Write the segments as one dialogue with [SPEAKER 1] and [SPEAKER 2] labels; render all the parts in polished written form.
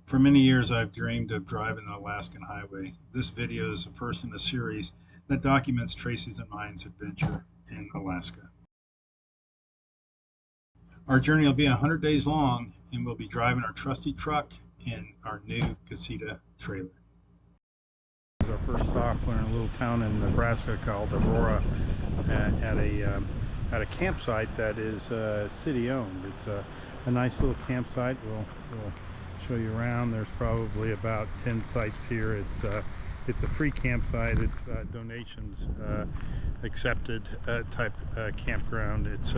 [SPEAKER 1] For many years, I've dreamed of driving the Alaskan highway. This video is the first in a series that documents Tracy's and mine's adventure in Alaska. Our journey will be 100 days long, and we'll be driving our trusty truck and our new casita trailer. This is our first stop. We're in a little town in Nebraska called Aurora at a campsite that is city-owned. It's a nice little campsite. We'll show you around. There's probably about 10 sites here. It's a free campsite. It's donations accepted type campground. It's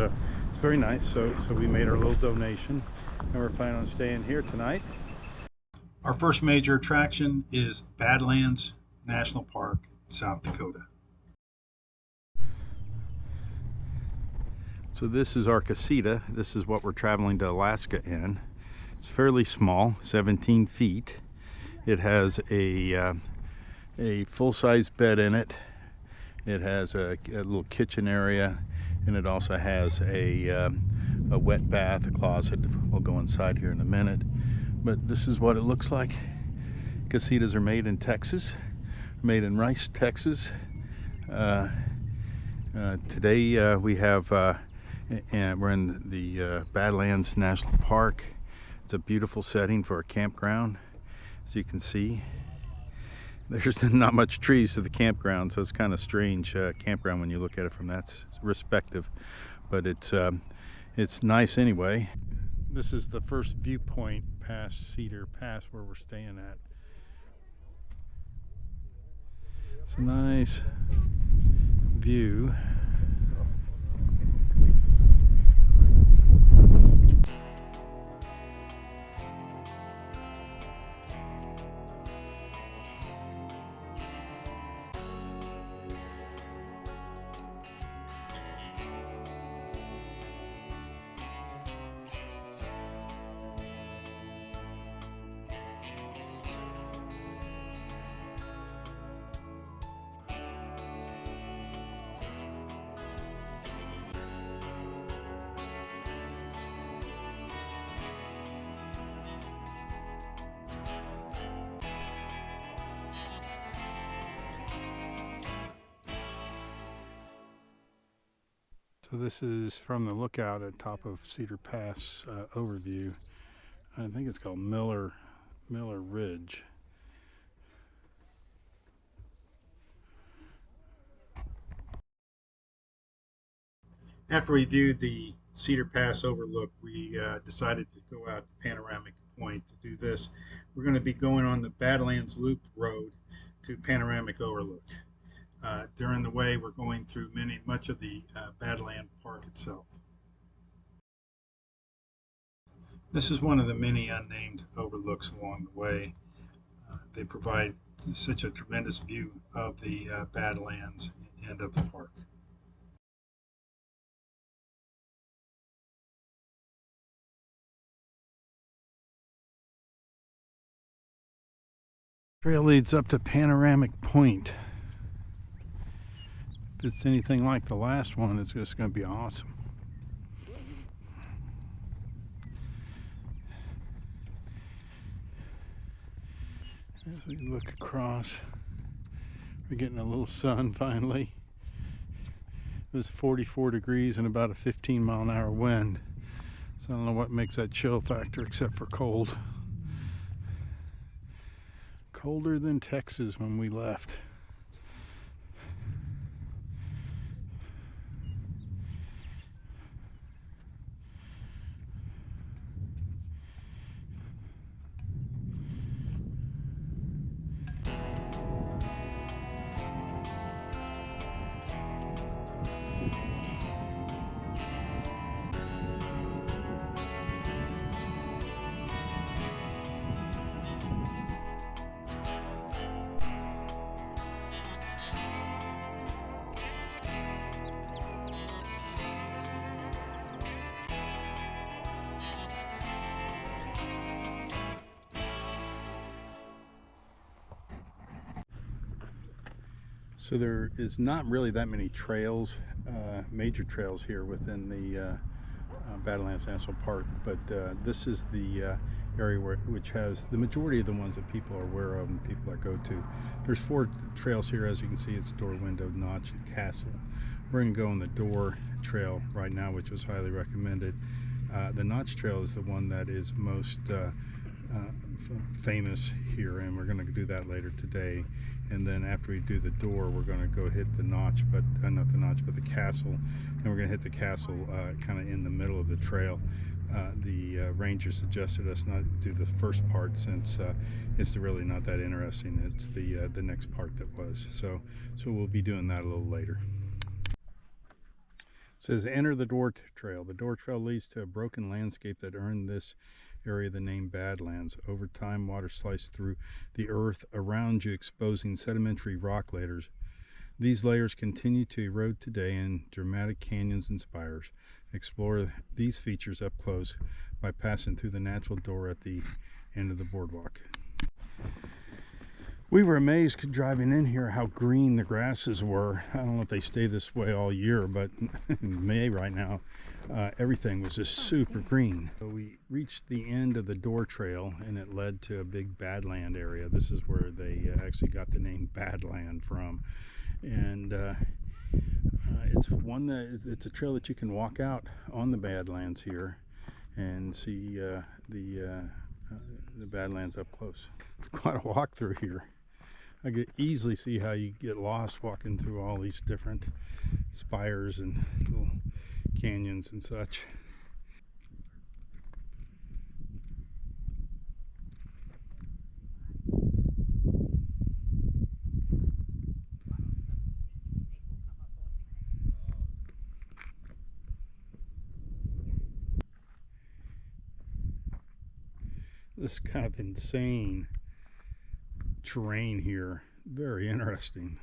[SPEAKER 1] very nice. So we made our little donation, and we're planning on staying here tonight. Our first major attraction is Badlands National Park, South Dakota. So this is our casita. This is what we're traveling to Alaska in. It's fairly small, 17 feet. It has a full-size bed in it. It has a little kitchen area, and it also has a wet bath, a closet. We'll go inside here in a minute. But this is what it looks like. Casitas are made in Texas, made in Rice, Texas. Today we have, and we're in the Badlands National Park. It's a beautiful setting for a campground. As you can see, there's not much trees to the campground, so it's kind of strange campground when you look at it from that perspective. But it's nice anyway. This is the first viewpoint past Cedar Pass where we're staying at. It's a nice view. So this is from the lookout at top of Cedar Pass overview. I think it's called Miller Ridge. After we viewed the Cedar Pass overlook, we decided to go out to Panoramic Point to do this. We're going to be going on the Badlands Loop Road to Panoramic Overlook. During the way, we're going through much of the Badland Park itself. This is one of the many unnamed overlooks along the way. They provide such a tremendous view of the Badlands and of the park. Trail leads up to Panoramic Point. If it's anything like the last one, it's just going to be awesome. As we look across, we're getting a little sun finally. It was 44 degrees and about a 15-mile-an-hour wind. So I don't know what makes that chill factor except for cold. Colder than Texas when we left. So there is not really that many trails, major trails here within the Badlands National Park, but this is the area which has the majority of the ones that people are aware of and people that go to. There's 4 trails here. As you can see, it's door, window, notch, and castle. We're going to go on the door trail right now, which was highly recommended. The notch trail is the one that is most famous here, and we're going to do that later today. And then after we do the door, we're going to go hit the notch, but not the notch, but the castle. And we're going to hit the castle kind of in the middle of the trail. The ranger suggested us not do the first part since it's really not that interesting. It's the next part that was. So we'll be doing that a little later. It says enter the door trail. The door trail leads to a broken landscape that earned this area the name Badlands. Over time, water sliced through the earth around you, exposing sedimentary rock layers. These layers continue to erode today in dramatic canyons and spires. Explore these features up close by passing through the natural door at the end of the boardwalk. We were amazed driving in here how green the grasses were. I don't know if they stay this way all year, but in May right now, everything was just super green. So we reached the end of the door trail and it led to a big badland area. This is where they actually got the name Badland from. And it's a trail that you can walk out on the Badlands here and see the Badlands up close. It's quite a walk through here. I could easily see how you get lost walking through all these different spires and little canyons and such. This kind of insane terrain here, very interesting.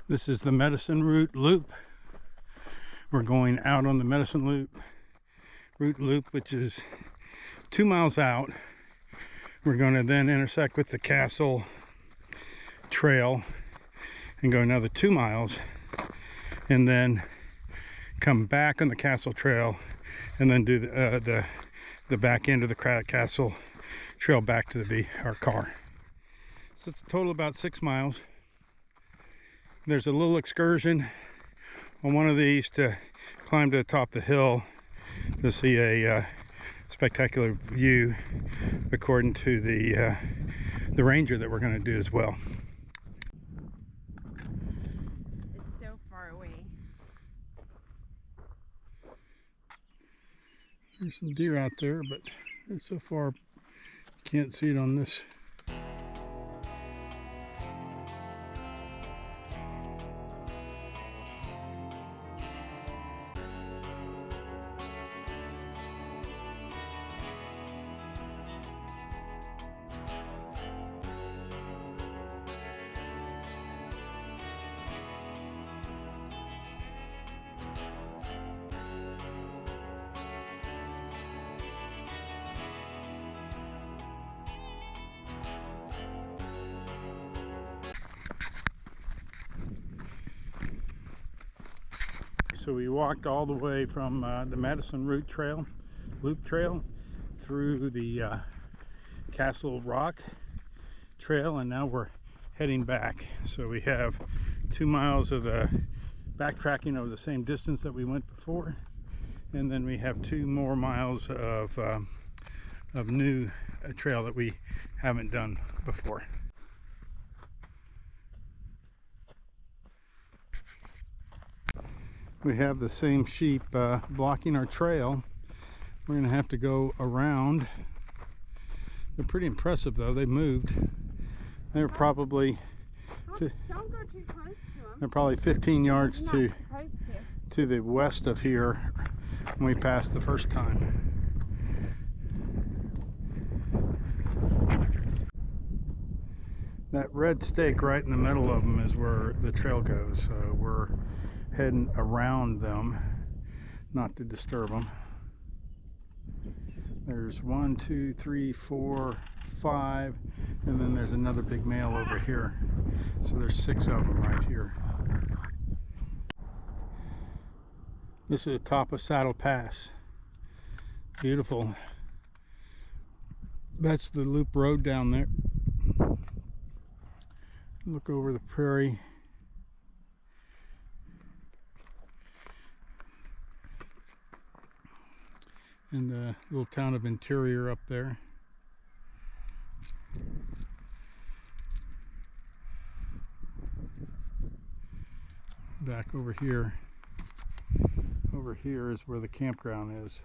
[SPEAKER 1] This is the Medicine Route Loop. We're going out on the Medicine Route Loop, which is 2 miles out. We're going to then intersect with the Castle Trail and go another 2 miles, and then come back on the Castle Trail, and then do the back end of the Castle Trail back to our car. So it's a total about 6 miles. There's a little excursion on one of these to climb to the top of the hill to see a spectacular view, according to the ranger that we're going to do as well.
[SPEAKER 2] It's so far away.
[SPEAKER 1] There's some deer out there, but it's so far you can't see it on this. So we walked all the way from the Madison Loop Trail through the Castle Rock Trail, and now we're heading back. So we have 2 miles of backtracking over the same distance that we went before, and then we have 2 more miles of new trail that we haven't done before. We have the same sheep blocking our trail. We're going to have to go around They're pretty impressive though. They moved. They're probably
[SPEAKER 2] Don't go too close to them.
[SPEAKER 1] they're probably 15 yards
[SPEAKER 2] You're
[SPEAKER 1] to
[SPEAKER 2] not supposed to.
[SPEAKER 1] the west of here when we passed the first time. That red stake right in the middle of them is where the trail goes. So we're heading around them, not to disturb them. There's 1, 2, 3, 4, 5, and then there's another big male over here. So there's 6 of them right here. This is the top of Saddle Pass. Beautiful. That's the loop road down there. Look over the prairie. And the little town of Interior up there. Back over here. Over here is where the campground is.